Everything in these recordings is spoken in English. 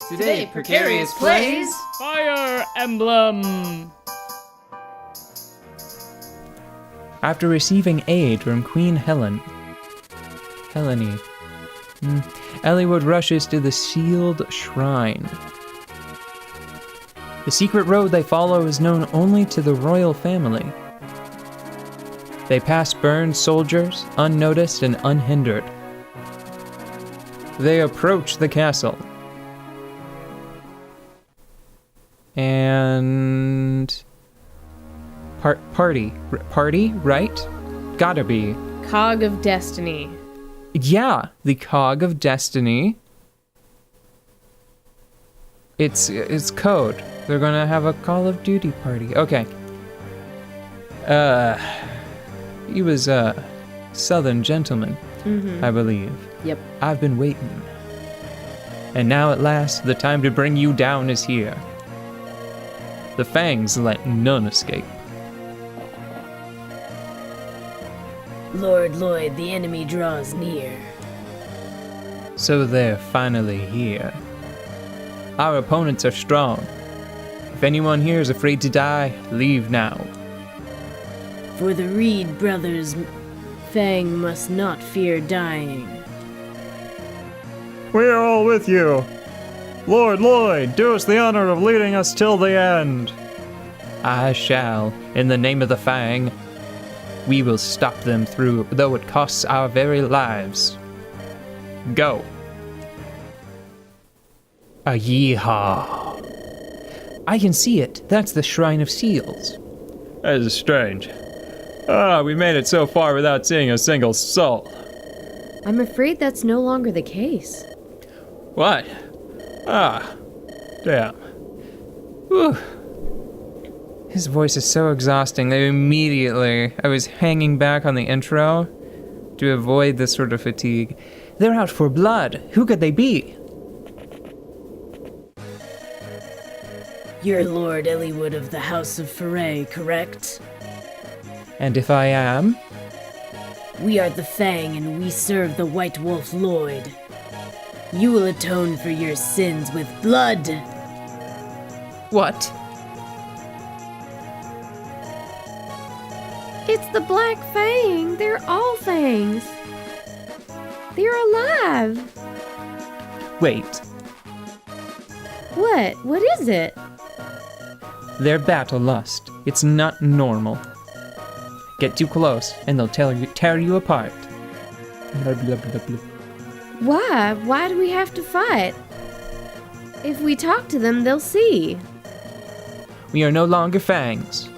Today, Precarious plays Fire Emblem! After receiving aid from Queen Helene, Eliwood rushes to the sealed shrine. The secret road they follow is known only to the royal family. They pass burned soldiers, unnoticed and unhindered. They approach the castle. And... Party, right? Gotta be. Cog of Destiny. Yeah, the Cog of Destiny. It's code. They're gonna have a Call of Duty party. Okay. He was a Southern gentleman, I believe. Yep. I've been waiting. And now at last, the time to bring you down is here. The fangs let none escape. Lord Lloyd, the enemy draws near. So they're finally here. Our opponents are strong. If anyone here is afraid to die, leave now. For the Reed brothers, Fang must not fear dying. We are all with you. Lord Lloyd, do us the honor of leading us till the end. I shall, in the name of the Fang. We will stop them through, though it costs our very lives. Go. A yeehaw. I can see it. That's the Shrine of Seals. That is strange. We made it so far without seeing a single soul. I'm afraid that's no longer the case. What? Damn. Whew. His voice is so exhausting that immediately I was hanging back on the intro to avoid this sort of fatigue. They're out for blood. Who could they be? You're Lord Eliwood of the House of Foray, correct? And if I am? We are the Fang and we serve the White Wolf Lloyd. You will atone for your sins with blood. What? It's the Black Fang. They're all fangs. They're alive. Wait. What? What is it? They're battle lust. It's not normal. Get too close and they'll tear you apart. Blah, blah, blah, blah. Why? Why do we have to fight? If we talk to them, they'll see. We are no longer fangs.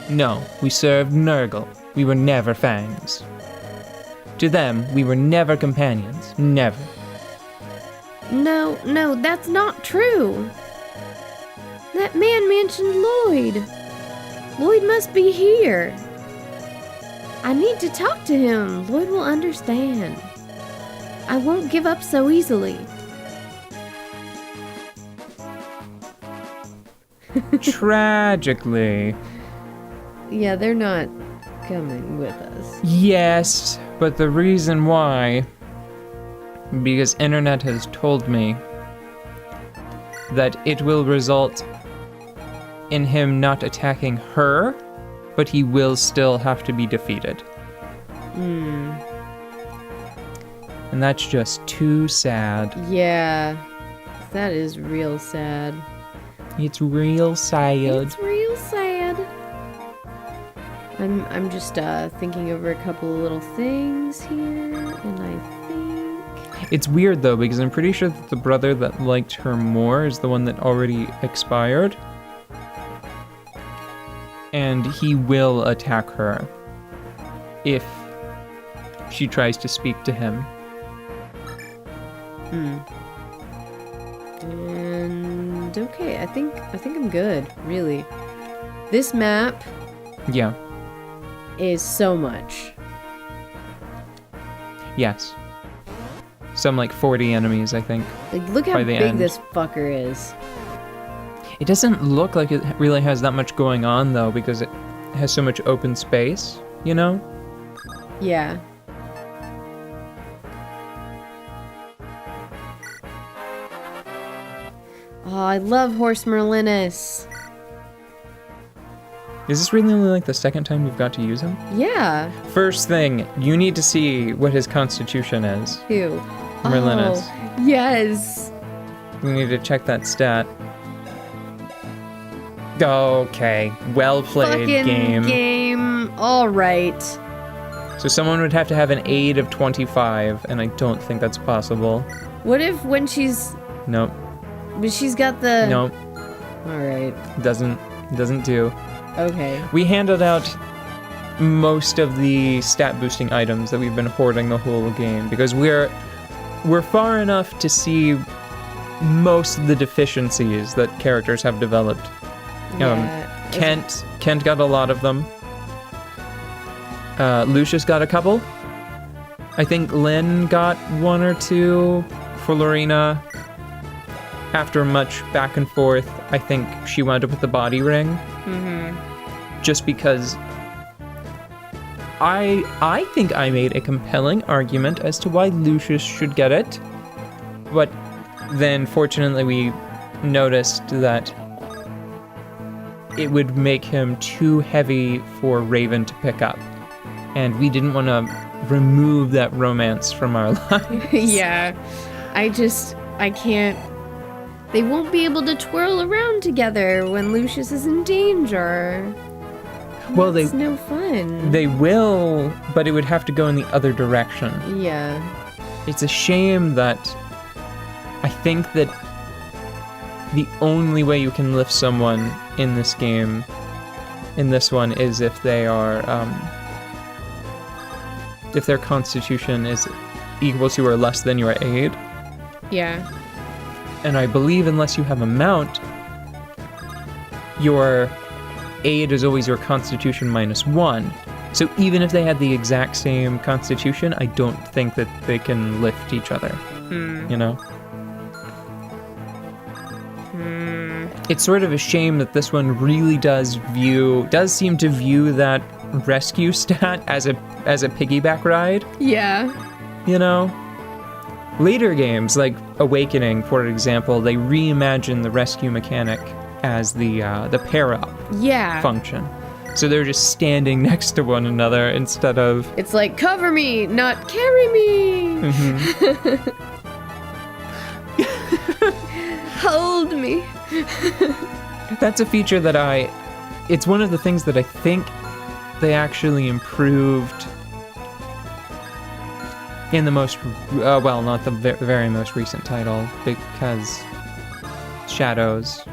No, we served Nurgle. We were never fangs. To them, we were never companions. Never. No, that's not true. That man mentioned Lloyd. Lloyd must be here. I need to talk to him. Lloyd will understand. I won't give up so easily. Tragically. Yeah, they're not coming with us. Yes, but the reason why, because internet has told me that it will result in him not attacking her, but he will still have to be defeated. And that's just too sad. Yeah, that is real sad. It's real sad. It's real sad. I'm just thinking over a couple of little things here, and I think... It's weird though, because I'm pretty sure that the brother that liked her more is the one that already expired. And he will attack her if she tries to speak to him. And okay, I think I'm good, really. This map Yeah. is so much. Yes. Some like 40 enemies, I think. Like, look how By the big end. this fucker is. It doesn't look like it really has that much going on though, because it has so much open space, you know? Yeah. Oh, I love Horse Merlinus. Is this really only like the second time you've got to use him? Yeah. First thing, you need to see what his constitution is. Who? Merlinus. Oh, yes. You need to check that stat. Okay, well played, Fucking game. All right. So someone would have to have an aid of 25, and I don't think that's possible. What if when she's... Nope. But she's got the... Nope. All right. Doesn't do. Okay. We handed out most of the stat boosting items that we've been hoarding the whole game because we're far enough to see most of the deficiencies that characters have developed. Yeah. Kent got a lot of them. Lucius got a couple. I think Lynn got one or two. For Lorena, after much back and forth, I think she wound up with the body ring. Mm-hmm. Just because I think I made a compelling argument as to why Lucius should get it. But then fortunately we noticed that it would make him too heavy for Raven to pick up. And we didn't want to remove that romance from our lives. Yeah. I can't... They won't be able to twirl around together when Lucius is in danger. Well, It's no fun. They will, but it would have to go in the other direction. Yeah. It's a shame that I think that the only way you can lift someone in this game, in this one, is if they are, if their constitution is equal to or less than your aid. Yeah. And I believe unless you have a mount, your aid is always your constitution -1. So even if they had the exact same constitution, I don't think that they can lift each other. You know? It's sort of a shame that this one really does seem to view that rescue stat as a piggyback ride. Yeah. You know? Later games, like Awakening, for example, they reimagine the rescue mechanic as the pair-up Yeah. function. So they're just standing next to one another instead of... It's like, cover me, not carry me. Hold me. That's a feature that it's one of the things that I think they actually improved in the most, well, not the very most recent title, because Shadows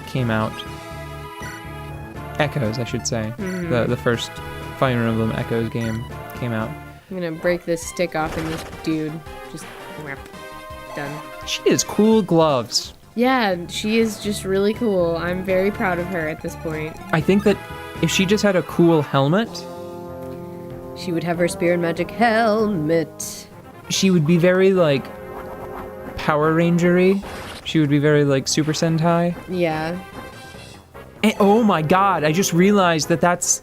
came out. Echoes, I should say. The first Fire Emblem Echoes game came out. I'm gonna break this stick off in this dude. Just whap. Done. She has cool gloves. Yeah, she is just really cool. I'm very proud of her at this point. I think that if she just had a cool helmet, She would have her Spirit Magic helmet. she would be very, like, Power Ranger-y. She would be very, like, Super Sentai. Yeah. And, oh my god, I just realized that that's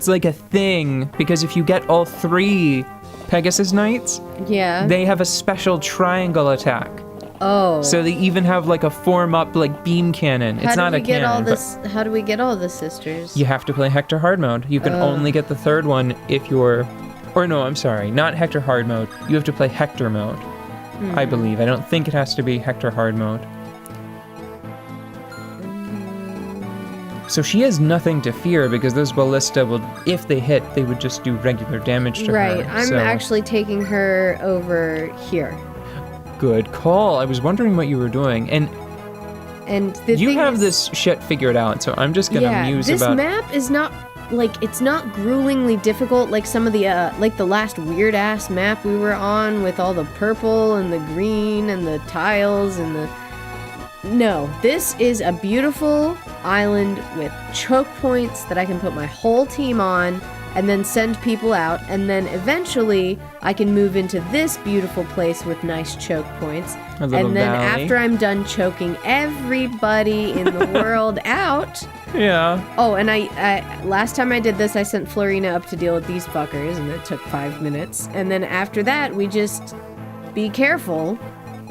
like a thing, because if you get all 3 Pegasus Knights, Yeah. they have a special triangle attack. Oh. So they even have like a form-up like beam cannon. It's not a cannon, but How do we get all the sisters? you have to play Hector hard mode. You can only get the 3rd one if you're... Or no, I'm sorry, not Hector hard mode. You have to play Hector mode, I believe. I don't think it has to be Hector hard mode. So she has nothing to fear because those ballista will, if they hit, they would just do regular damage to her. Right. I'm so- actually taking her over here. Good call. I was wondering what you were doing. And the you thing have is, this shit figured out, so I'm just gonna muse this about... map is not it's not gruelingly difficult like some of the like the last weird ass map we were on with all the purple and the green and the tiles and the... No, this is a beautiful island with choke points that I can put my whole team on and then send people out, and then eventually I can move into this beautiful place with nice choke points. A little And then valley. after I'm done choking everybody in the world out... Yeah. Oh, and I last time I did this, I sent Florina up to deal with these fuckers, and it took 5 minutes. And then after that, we just be careful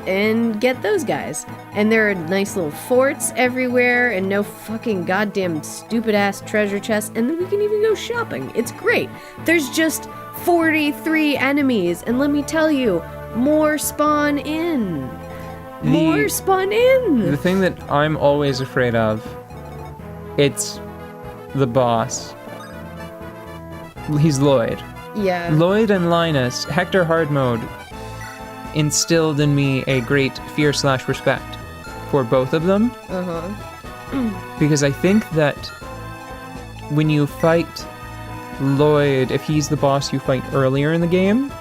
and get those guys. And there are nice little forts everywhere and no fucking goddamn stupid ass treasure chests. And then we can even go shopping. It's great. There's just 43 enemies. And let me tell you, more spawn in. More spawn in. The thing that I'm always afraid of, it's the boss. He's Lloyd. Yeah. Lloyd and Linus, Hector Hard Mode, instilled in me a great fear/respect for both of them. Because I think that when you fight Lloyd, if he's the boss you fight earlier in the game,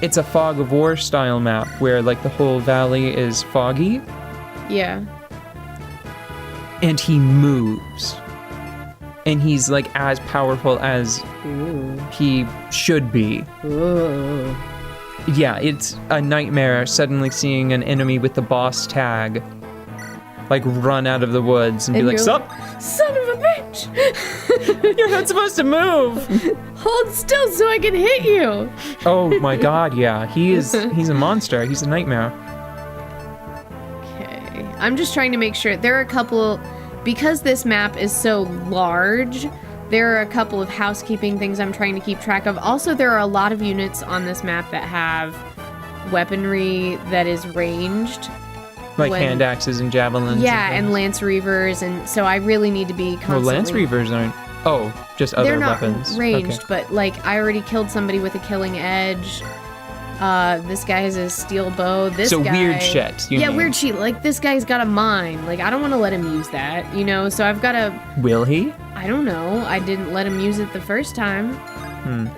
it's a Fog of War style map where like the whole valley is foggy. Yeah. And he moves. And he's like as powerful as he should be. Ooh. Yeah, it's a nightmare suddenly seeing an enemy with the boss tag like run out of the woods and be like, you're "Sup? Son of a bitch! You're not supposed to move!" Hold still so I can hit you! Oh my god, yeah. He's a monster. He's a nightmare. Okay. I'm just trying to make sure. There are a couple... Because this map is so large, there are a couple of housekeeping things I'm trying to keep track of. Also, there are a lot of units on this map that have weaponry that is ranged. Like hand axes and javelins. Yeah, and and Lance Reavers, and so I really need to be constantly... Well, Lance Reavers aren't... Oh, just other They're not weapons. ranged, Okay. but like I already killed somebody with a killing edge. This guy has a steel bow. This So guy... weird shit, you mean. weird shit. Like, this guy's got a mine. Like, I don't want to let him use that, you know? So I've got to... Will he? I don't know. I didn't let him use it the first time.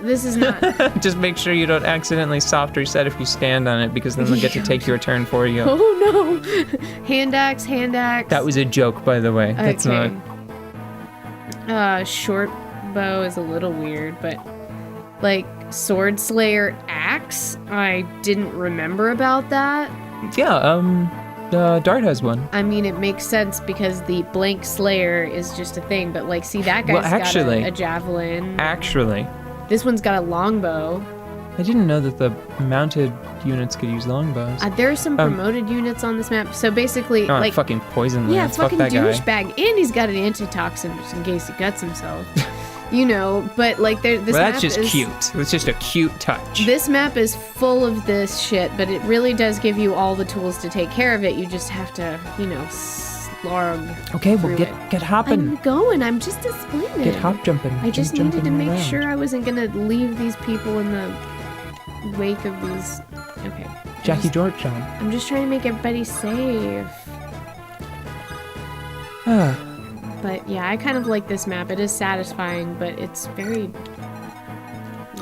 This is not... Just make sure you don't accidentally soft reset if you stand on it, because then they'll get to take your turn for you. Oh, no. Hand axe, hand axe. That was a joke, by the way. That's not... Short bow is a little weird, but... Like, Sword Slayer axe? I didn't remember about that. Yeah, Dart has one. I mean, it makes sense because the blank slayer is just a thing, but like, see, that guy's got a javelin. Actually, This one's got a longbow. I didn't know that the mounted units could use longbows. There are some promoted units on this map. So basically, Oh, like, fucking poison yeah, lance. Fuck fucking that guy. douchebag, and he's got an antitoxin just in case he guts himself. You know, but like, this Well, map that's just is cute. That's just a cute touch. This map is full of this shit, but it really does give you all the tools to take care of it. You just have to, you know, slog. Okay, well, through get hopping. I'm going. I'm just explaining. Get hop jumping. I just Jump needed to jumping make around. sure I wasn't gonna leave these people in the wake of these. Okay. Jackie George John. I'm just trying to make everybody safe. But yeah, I kind of like this map. It is satisfying, but it's very...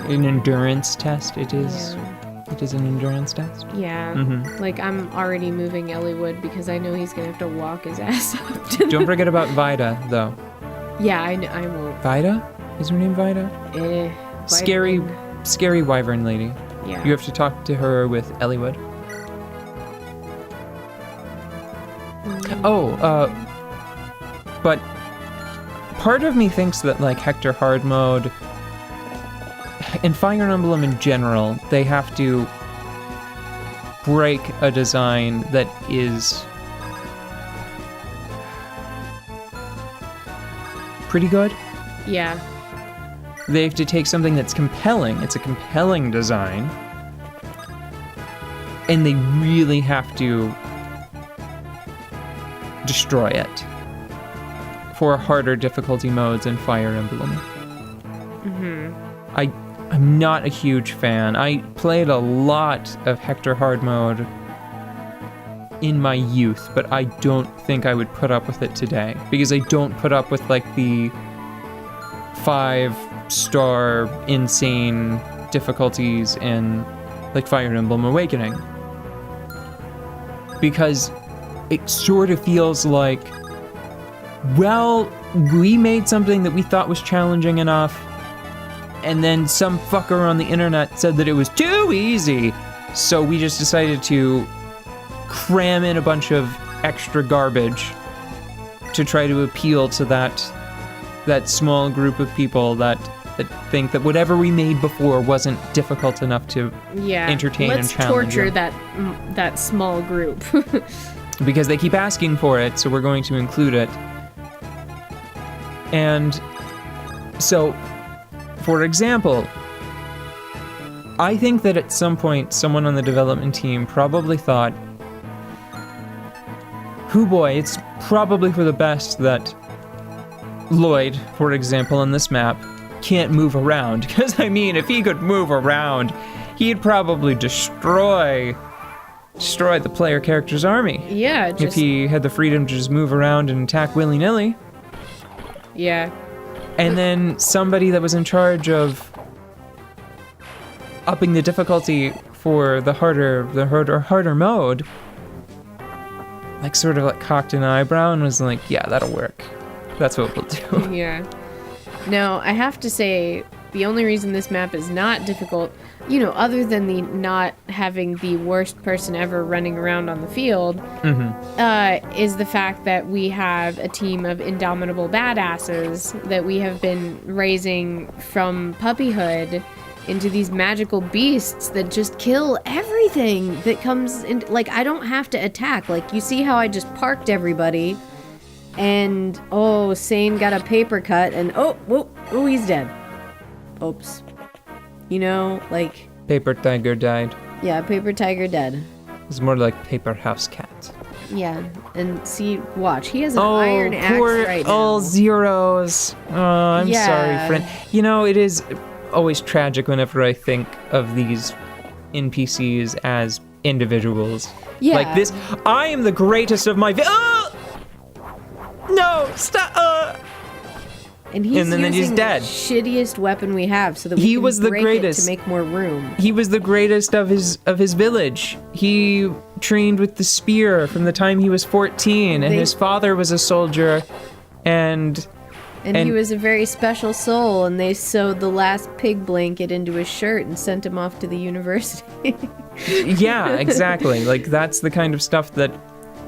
An endurance test, it is. Yeah. It is an endurance test. Yeah. Mhm. Like, I'm already moving Elliewood because I know he's gonna have to walk his ass up to Don't forget about Vida, though. Yeah, I won't. Vida? Is her name Vida? Scary wyvern lady. Yeah. You have to talk to her with Elliewood. But part of me thinks that, like, Hector Hard Mode and Fire Emblem in general, they have to break a design that is pretty good. Yeah. They have to take something that's compelling. It's a compelling design. And they really have to destroy it for harder difficulty modes in Fire Emblem. I'm not a huge fan. I played a lot of Hector Hard Mode in my youth, but I don't think I would put up with it today. Because I don't put up with, like, the 5-star insane difficulties in, like, Fire Emblem Awakening. Because it sort of feels like, well, we made something that we thought was challenging enough, and then some fucker on the internet said that it was too easy, so we just decided to cram in a bunch of extra garbage to try to appeal to that small group of people that that think that whatever we made before wasn't difficult enough to Yeah. entertain and Let's challenge torture you. that small group. Because they keep asking for it, so we're going to include it. And so, for example, I think that at some point someone on the development team probably thought, hoo boy, it's probably for the best that Lloyd, for example, on this map, can't move around. Because, I mean, if he could move around, he'd probably destroy the player character's army. Yeah, If he had the freedom to just move around and attack willy-nilly. yeah. And then somebody that was in charge of upping the difficulty for the harder mode, like sort of like cocked an eyebrow and was like, yeah, that'll work. That's what we'll do. Yeah. Now, I have to say, the only reason this map is not difficult, you know, other than the not having the worst person ever running around on the field, is the fact that we have a team of indomitable badasses that we have been raising from puppyhood into these magical beasts that just kill everything that comes in. Like, I don't have to attack. Like, you see how I just parked everybody, and Sane got a paper cut, and he's dead. Oops. You know, like... Paper tiger died. Yeah, paper tiger dead. It's more like paper house cat. Yeah, and see, watch, he has an iron axe right now. All zeros. Oh, I'm Yeah. sorry, friend. You know, it is always tragic whenever I think of these NPCs as individuals. Yeah. Like this, I am the greatest of my... No, stop! And he's and then using he's dead. the shittiest weapon we have so that we He can was the break greatest. it to make more room. He was the greatest of his village. He trained with the spear from the time he was 14, and his father was a soldier, and he was a very special soul, and they sewed the last pig blanket into his shirt and sent him off to the university. yeah, exactly. Like, that's the kind of stuff that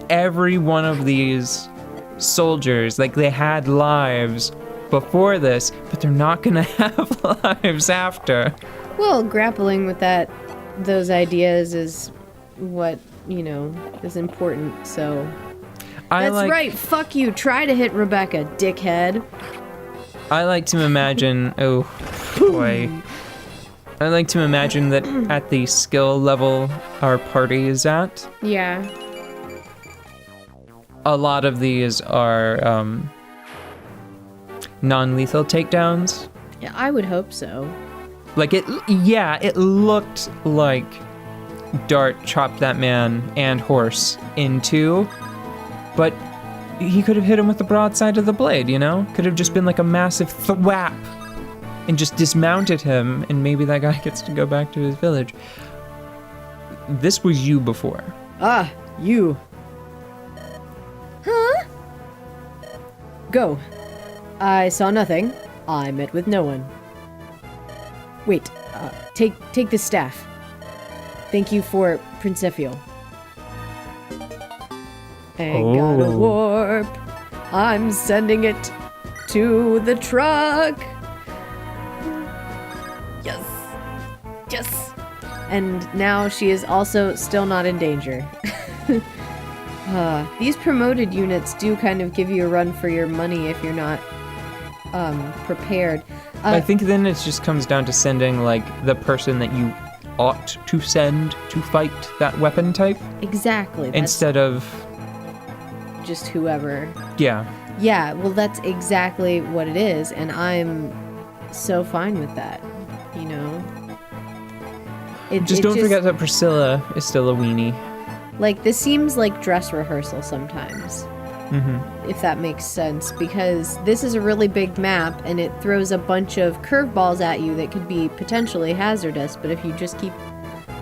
every one of these soldiers, like, they had lives before this, but they're not gonna have lives after. Well, grappling with those ideas is what, is important, so... That's right, fuck you, try to hit Rebecca, dickhead. I like to imagine, oh boy. I like to imagine that at the skill level our party is at, Yeah. a lot of these are non-lethal takedowns. Yeah, I would hope so. Like, it looked like Dart chopped that man and horse in two, but he could have hit him with the broadside of the blade, Could have just been like a massive thwap and just dismounted him, and maybe that guy gets to go back to his village. This was you before. Ah, you. Huh? Go. I saw nothing. I met with no one. Wait, take this staff. Thank you for Principial. Ain't got a warp. I'm sending it to the truck. Yes. Yes. And now she is also still not in danger. These promoted units do kind of give you a run for your money if you're not prepared. I think then it just comes down to sending, like, the person that you ought to send to fight that weapon type. Exactly. Instead of... just whoever. Yeah. Yeah, well, that's exactly what it is, and I'm so fine with that, Just don't forget that Priscilla is still a weenie. Like, this seems like dress rehearsal sometimes. If that makes sense, because this is a really big map and it throws a bunch of curveballs at you that could be potentially hazardous, but if you just keep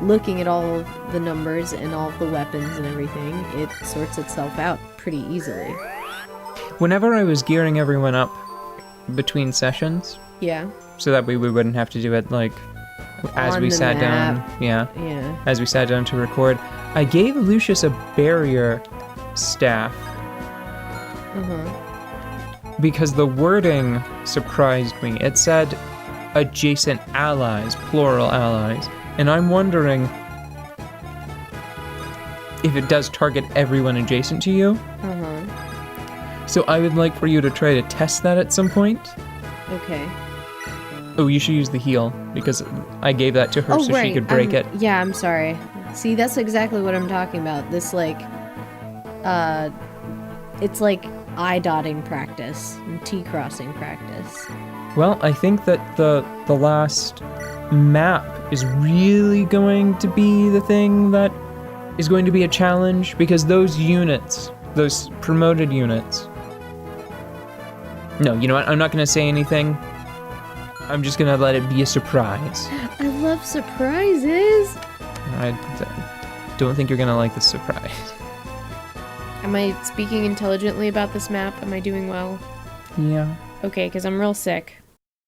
looking at all of the numbers and all of the weapons and everything, it sorts itself out pretty easily. Whenever I was gearing everyone up between sessions, Yeah. so that we wouldn't have to do it, like, as On we the sat map. down, Yeah. as we sat down to record, I gave Lucius a barrier staff because the wording surprised me. It said, adjacent allies, plural allies. And I'm wondering if it does target everyone adjacent to you. So I would like for you to try to test that at some point. Okay. Oh, you should use the heal, because I gave that to her so right. she could break it. Yeah, I'm sorry. See, that's exactly what I'm talking about. This, like, it's like I-dotting practice and T-crossing practice. Well, I think that the last map is really going to be the thing that is going to be a challenge, because those units, those promoted units... No, you know what? I'm not going to say anything. I'm just going to let it be a surprise. I love surprises. I don't think you're going to like the surprise. Am I speaking intelligently about this map? Am I doing well? Yeah. Okay, because I'm real sick.